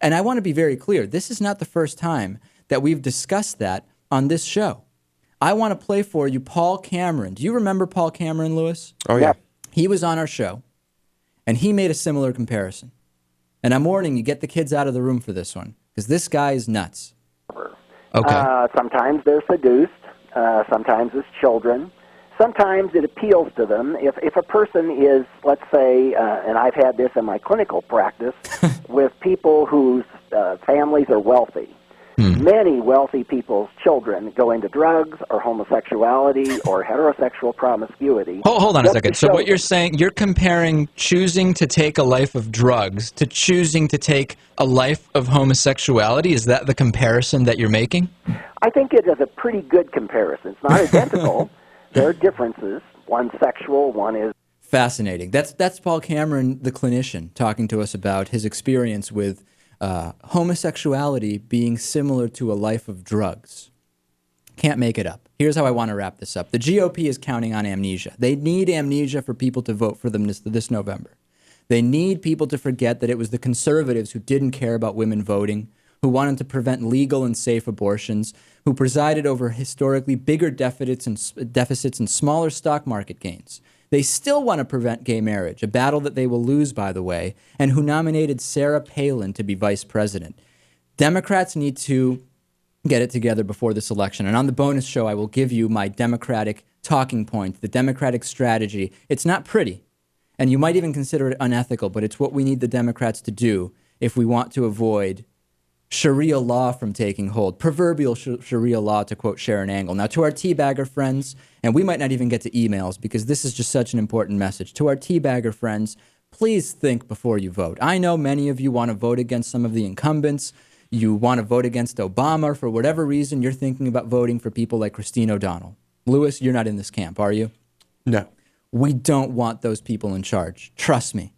And I want to be very clear. This is not the first time that we've discussed that on this show. I want to play for you Paul Cameron. Do you remember Paul Cameron, Lewis? Oh, yeah. He was on our show, and he made a similar comparison. And I'm warning you, get the kids out of the room for this one, because this guy is nuts. Okay. Sometimes they're seduced. Sometimes it's children. Sometimes it appeals to them. If a person is, let's say, and I've had this in my clinical practice, with people whose families are wealthy. Many wealthy people's children go into drugs or homosexuality or heterosexual promiscuity. Hold on a second. So what you're saying, you're comparing choosing to take a life of drugs to choosing to take a life of homosexuality? Is that the comparison that you're making? I think it is a pretty good comparison. It's not identical. There are differences. One's sexual, one is... Fascinating. That's Paul Cameron, the clinician, talking to us about his experience with homosexuality being similar to a life of drugs. Can't make it up. Here's how I want to wrap this up. The GOP is counting on amnesia. They need amnesia for people to vote for them this November. They need people to forget that it was the conservatives who didn't care about women voting, who wanted to prevent legal and safe abortions, who presided over historically bigger deficits and smaller stock market gains. They still want to prevent gay marriage, a battle that they will lose, by the way, and who nominated Sarah Palin to be vice president. Democrats need to get it together before this election. And on the bonus show, I will give you my Democratic talking point, the Democratic strategy. It's not pretty, and you might even consider it unethical, but it's what we need the Democrats to do if we want to avoid Sharia law from taking hold, proverbial Sharia law, to quote Sharon Angle. Now, to our teabagger friends, and we might not even get to emails because this is just such an important message. To our teabagger friends, please think before you vote. I know many of you want to vote against some of the incumbents. You want to vote against Obama. For whatever reason, you're thinking about voting for people like Christine O'Donnell. Lewis, you're not in this camp, are you? No. We don't want those people in charge. Trust me.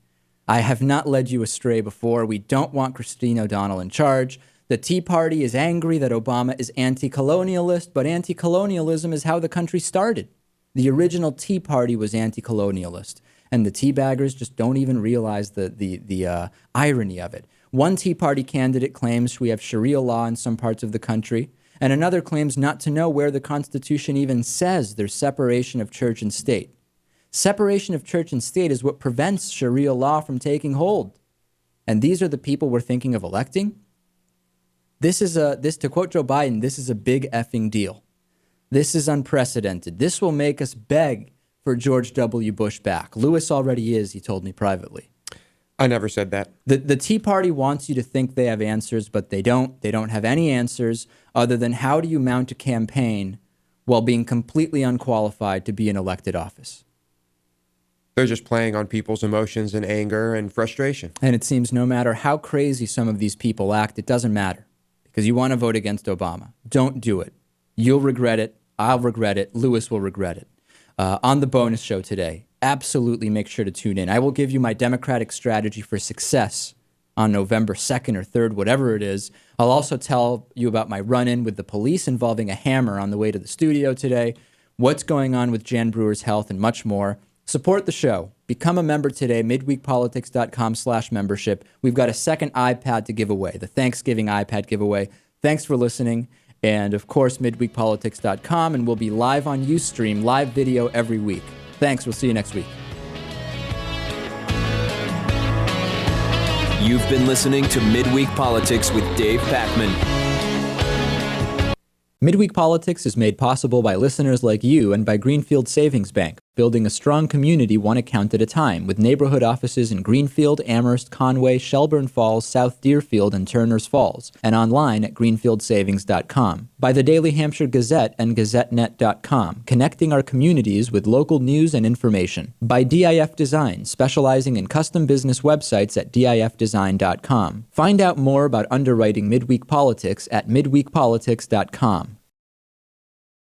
I have not led you astray before. We don't want Christine O'Donnell in charge. The Tea Party is angry that Obama is anti-colonialist, but anti-colonialism is how the country started. The original Tea Party was anti-colonialist, and the teabaggers just don't even realize the irony of it. One Tea Party candidate claims we have Sharia law in some parts of the country, and another claims not to know where the Constitution even says there's separation of church and state. Separation of church and state is what prevents Sharia law from taking hold. And these are the people we're thinking of electing? To quote Joe Biden, this is a big effing deal. This is unprecedented. This will make us beg for George W. Bush back. Lewis already is, he told me privately. I never said that. The Tea Party wants you to think they have answers, but they don't. They don't have any answers other than how do you mount a campaign while being completely unqualified to be in elected office. They're just playing on people's emotions and anger and frustration. And it seems no matter how crazy some of these people act, it doesn't matter because you want to vote against Obama. Don't do it. You'll regret it. I'll regret it. Lewis will regret it. On the bonus show today, absolutely make sure to tune in. I will give you my Democratic strategy for success on November 2nd or 3rd, whatever it is. I'll also tell you about my run-in with the police involving a hammer on the way to the studio today, what's going on with Jan Brewer's health, and much more. Support the show. Become a member today, midweekpolitics.com/membership. We've got a second iPad to give away, the Thanksgiving iPad giveaway. Thanks for listening. And, of course, midweekpolitics.com, and we'll be live on Ustream, live video every week. Thanks. We'll see you next week. You've been listening to Midweek Politics with Dave Pakman. Midweek Politics is made possible by listeners like you and by Greenfield Savings Bank, building a strong community one account at a time, with neighborhood offices in Greenfield, Amherst, Conway, Shelburne Falls, South Deerfield, and Turners Falls, and online at greenfieldsavings.com. By the Daily Hampshire Gazette and GazetteNet.com, connecting our communities with local news and information. By DIF Design, specializing in custom business websites at DIFdesign.com. Find out more about underwriting Midweek Politics at midweekpolitics.com.